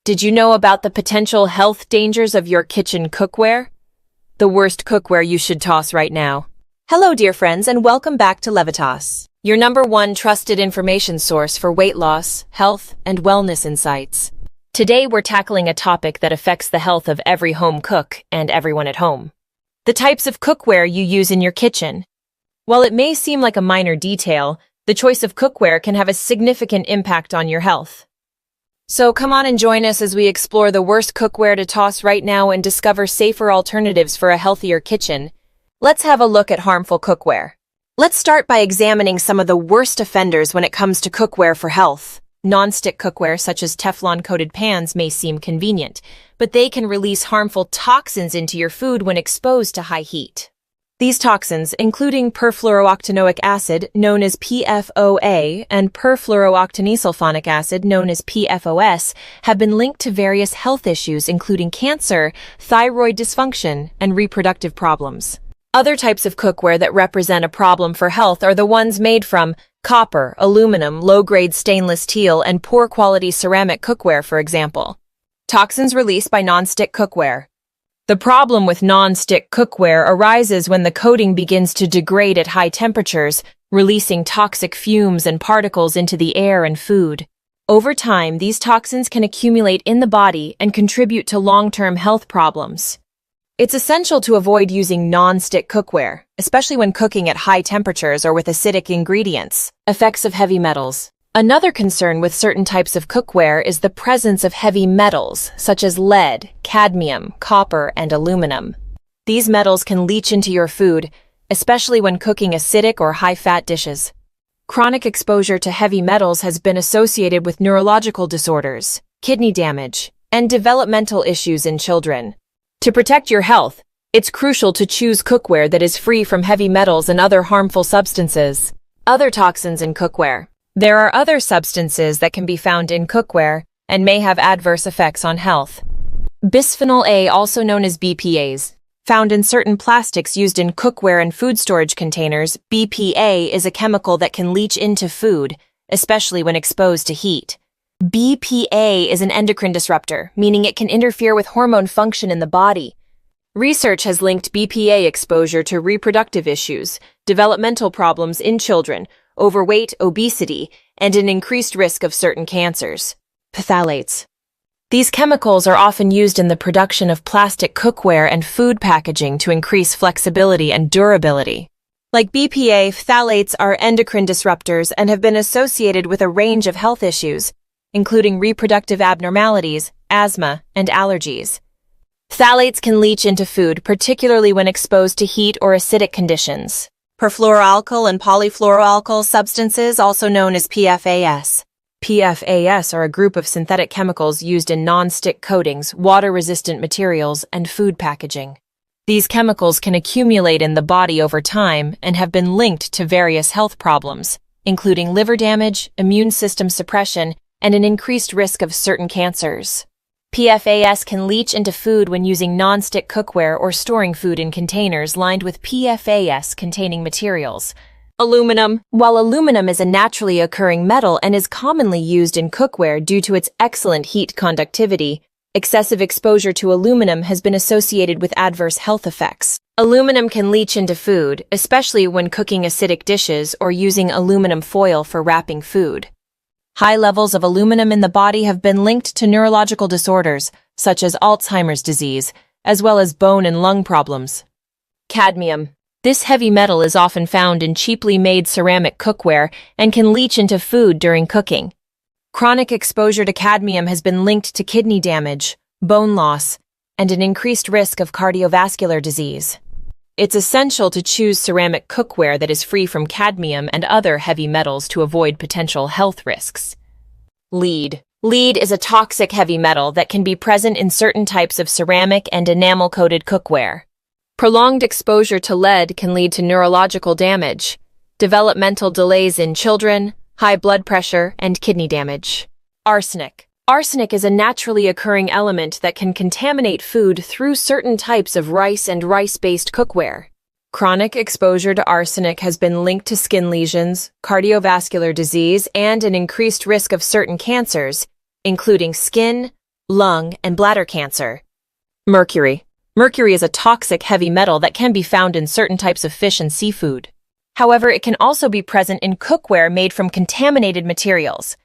Did you know about the potential health dangers of your kitchen cookware? The worst cookware you should toss right now. Hello, dear friends, and welcome back to Levitas, your #1 trusted information source for weight loss, health, and wellness insights. Today, we're tackling a topic that affects the health of every home cook and everyone at home. The types of cookware you use in your kitchen. While it may seem like a minor detail, the choice of cookware can have a significant impact on your health. So come on and join us as we explore the worst cookware to toss right now and discover safer alternatives for a healthier kitchen. Let's have a look at harmful cookware. Let's start by examining some of the worst offenders when it comes to cookware for health. Non-stick cookware such as Teflon-coated pans may seem convenient, but they can release harmful toxins into your food when exposed to high heat. These toxins, including perfluorooctanoic acid, known as PFOA, and perfluorooctanosulfonic acid, known as PFOS, have been linked to various health issues including cancer, thyroid dysfunction, and reproductive problems. Other types of cookware that represent a problem for health are the ones made from copper, aluminum, low-grade stainless steel, and poor-quality ceramic cookware, for example. Toxins released by non-stick cookware. The problem with non-stick cookware arises when the coating begins to degrade at high temperatures, releasing toxic fumes and particles into the air and food. Over time, these toxins can accumulate in the body and contribute to long-term health problems. It's essential to avoid using non-stick cookware, especially when cooking at high temperatures or with acidic ingredients. Effects of heavy metals. Another concern with certain types of cookware is the presence of heavy metals, such as lead, cadmium, copper, and aluminum. These metals can leach into your food, especially when cooking acidic or high-fat dishes. Chronic exposure to heavy metals has been associated with neurological disorders, kidney damage, and developmental issues in children. To protect your health, it's crucial to choose cookware that is free from heavy metals and other harmful substances. Other toxins in cookware. There are other substances that can be found in cookware and may have adverse effects on health. Bisphenol A, also known as BPAs, found in certain plastics used in cookware and food storage containers. BPA is a chemical that can leach into food, especially when exposed to heat. BPA is an endocrine disruptor, meaning it can interfere with hormone function in the body. Research has linked BPA exposure to reproductive issues, developmental problems in children, overweight, obesity, and an increased risk of certain cancers. Phthalates. These chemicals are often used in the production of plastic cookware and food packaging to increase flexibility and durability. Like BPA, phthalates are endocrine disruptors and have been associated with a range of health issues, including reproductive abnormalities, asthma, and allergies. Phthalates can leach into food, particularly when exposed to heat or acidic conditions. Perfluoroalkyl and polyfluoroalkyl substances, also known as PFAS. PFAS are a group of synthetic chemicals used in non-stick coatings, water-resistant materials, and food packaging. These chemicals can accumulate in the body over time and have been linked to various health problems, including liver damage, immune system suppression, and an increased risk of certain cancers. PFAS can leach into food when using non-stick cookware or storing food in containers lined with PFAS-containing materials. Aluminum. While aluminum is a naturally occurring metal and is commonly used in cookware due to its excellent heat conductivity, excessive exposure to aluminum has been associated with adverse health effects. Aluminum can leach into food, especially when cooking acidic dishes or using aluminum foil for wrapping food. High levels of aluminum in the body have been linked to neurological disorders, such as Alzheimer's disease, as well as bone and lung problems. Cadmium. This heavy metal is often found in cheaply made ceramic cookware and can leach into food during cooking. Chronic exposure to cadmium has been linked to kidney damage, bone loss, and an increased risk of cardiovascular disease. It's essential to choose ceramic cookware that is free from cadmium and other heavy metals to avoid potential health risks. Lead. Lead is a toxic heavy metal that can be present in certain types of ceramic and enamel-coated cookware. Prolonged exposure to lead can lead to neurological damage, developmental delays in children, high blood pressure, and kidney damage. Arsenic. Arsenic is a naturally occurring element that can contaminate food through certain types of rice and rice-based cookware. Chronic exposure to arsenic has been linked to skin lesions, cardiovascular disease, and an increased risk of certain cancers, including skin, lung, and bladder cancer. Mercury. Mercury is a toxic heavy metal that can be found in certain types of fish and seafood. However, it can also be present in cookware made from contaminated materials.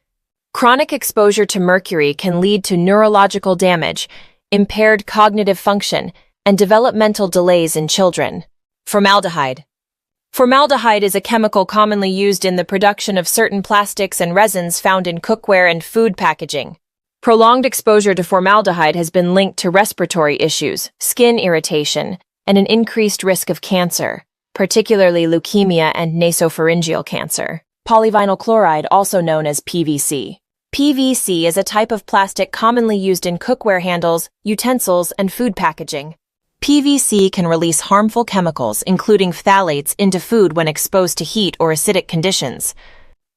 Chronic exposure to mercury can lead to neurological damage, impaired cognitive function, and developmental delays in children. Formaldehyde. Formaldehyde is a chemical commonly used in the production of certain plastics and resins found in cookware and food packaging. Prolonged exposure to formaldehyde has been linked to respiratory issues, skin irritation, and an increased risk of cancer, particularly leukemia and nasopharyngeal cancer. Polyvinyl chloride, also known as PVC. PVC is a type of plastic commonly used in cookware handles, utensils, and food packaging. PVC can release harmful chemicals, including phthalates, into food when exposed to heat or acidic conditions.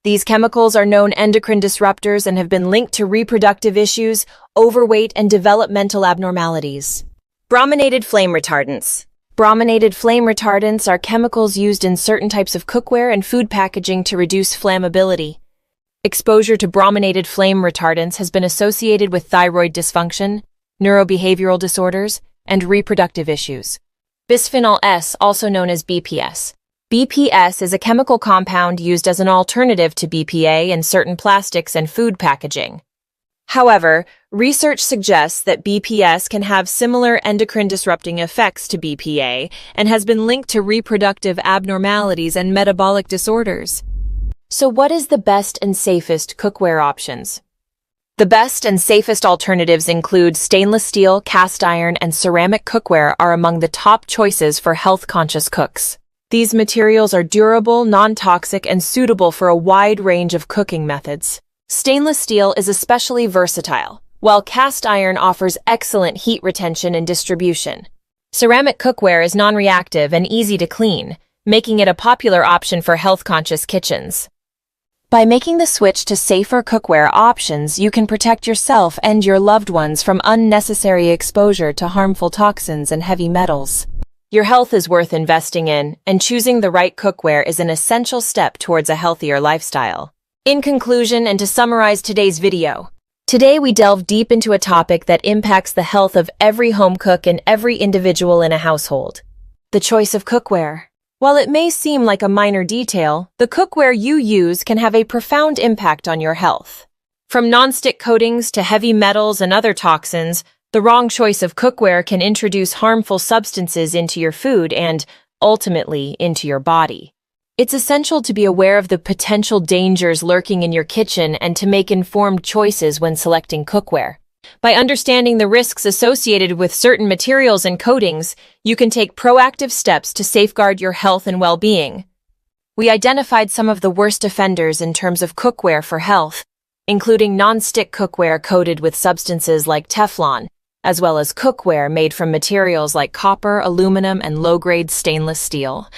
These chemicals are known endocrine disruptors and have been linked to reproductive issues, overweight, and developmental abnormalities. Brominated flame retardants. Brominated flame retardants are chemicals used in certain types of cookware and food packaging to reduce flammability. Exposure to brominated flame retardants has been associated with thyroid dysfunction, neurobehavioral disorders, and reproductive issues. Bisphenol S, also known as BPS. BPS is a chemical compound used as an alternative to BPA in certain plastics and food packaging. However, research suggests that BPS can have similar endocrine-disrupting effects to BPA and has been linked to reproductive abnormalities and metabolic disorders. So what is the best and safest cookware options? The best and safest alternatives include stainless steel, cast iron, and ceramic cookware are among the top choices for health-conscious cooks. These materials are durable, non-toxic, and suitable for a wide range of cooking methods. Stainless steel is especially versatile, while cast iron offers excellent heat retention and distribution. Ceramic cookware is non-reactive and easy to clean, making it a popular option for health-conscious kitchens. By making the switch to safer cookware options, you can protect yourself and your loved ones from unnecessary exposure to harmful toxins and heavy metals. Your health is worth investing in, and choosing the right cookware is an essential step towards a healthier lifestyle. In conclusion, and to summarize today's video, today we delve deep into a topic that impacts the health of every home cook and every individual in a household: the choice of cookware. While it may seem like a minor detail, the cookware you use can have a profound impact on your health. From nonstick coatings to heavy metals and other toxins, the wrong choice of cookware can introduce harmful substances into your food and, ultimately, into your body. It's essential to be aware of the potential dangers lurking in your kitchen and to make informed choices when selecting cookware. By understanding the risks associated with certain materials and coatings, you can take proactive steps to safeguard your health and well-being. We identified some of the worst offenders in terms of cookware for health, including non-stick cookware coated with substances like Teflon, as well as cookware made from materials like copper, aluminum, and low-grade stainless steel.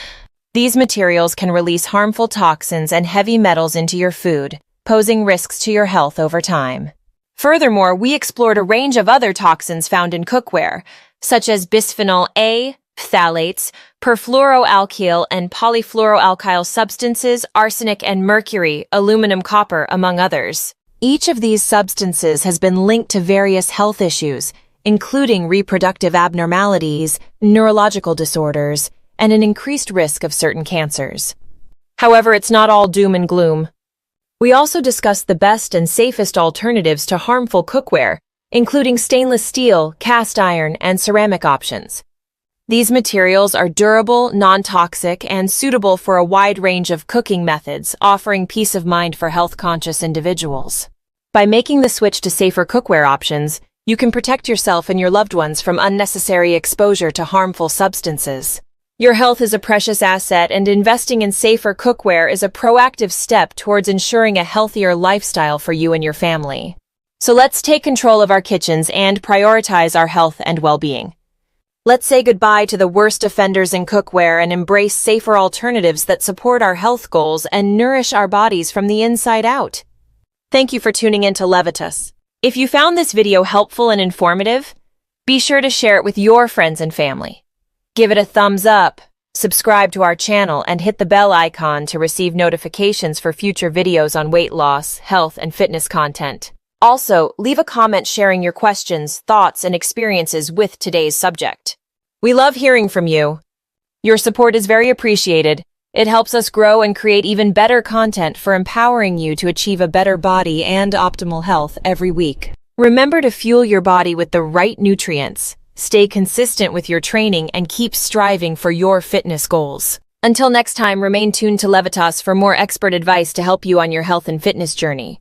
These materials can release harmful toxins and heavy metals into your food, posing risks to your health over time. Furthermore, we explored a range of other toxins found in cookware, such as bisphenol A, phthalates, perfluoroalkyl and polyfluoroalkyl substances, arsenic and mercury, aluminum, copper, among others. Each of these substances has been linked to various health issues, including reproductive abnormalities, neurological disorders, and an increased risk of certain cancers. However, it's not all doom and gloom. We also discussed the best and safest alternatives to harmful cookware, including stainless steel, cast iron, and ceramic options. These materials are durable, non-toxic, and suitable for a wide range of cooking methods, offering peace of mind for health-conscious individuals. By making the switch to safer cookware options, you can protect yourself and your loved ones from unnecessary exposure to harmful substances. Your health is a precious asset, and investing in safer cookware is a proactive step towards ensuring a healthier lifestyle for you and your family. So let's take control of our kitchens and prioritize our health and well-being. Let's say goodbye to the worst offenders in cookware and embrace safer alternatives that support our health goals and nourish our bodies from the inside out. Thank you for tuning in to Levitas. If you found this video helpful and informative, be sure to share it with your friends and family. Give it a thumbs up, subscribe to our channel, and hit the bell icon to receive notifications for future videos on weight loss, health, and fitness content. Also, leave a comment sharing your questions, thoughts, and experiences with today's subject. We love hearing from you. Your support is very appreciated. It helps us grow and create even better content for empowering you to achieve a better body and optimal health every week. Remember to fuel your body with the right nutrients, stay consistent with your training, and keep striving for your fitness goals. Until next time, remain tuned to Levitas for more expert advice to help you on your health and fitness journey.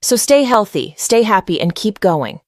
So stay healthy, stay happy, and keep going.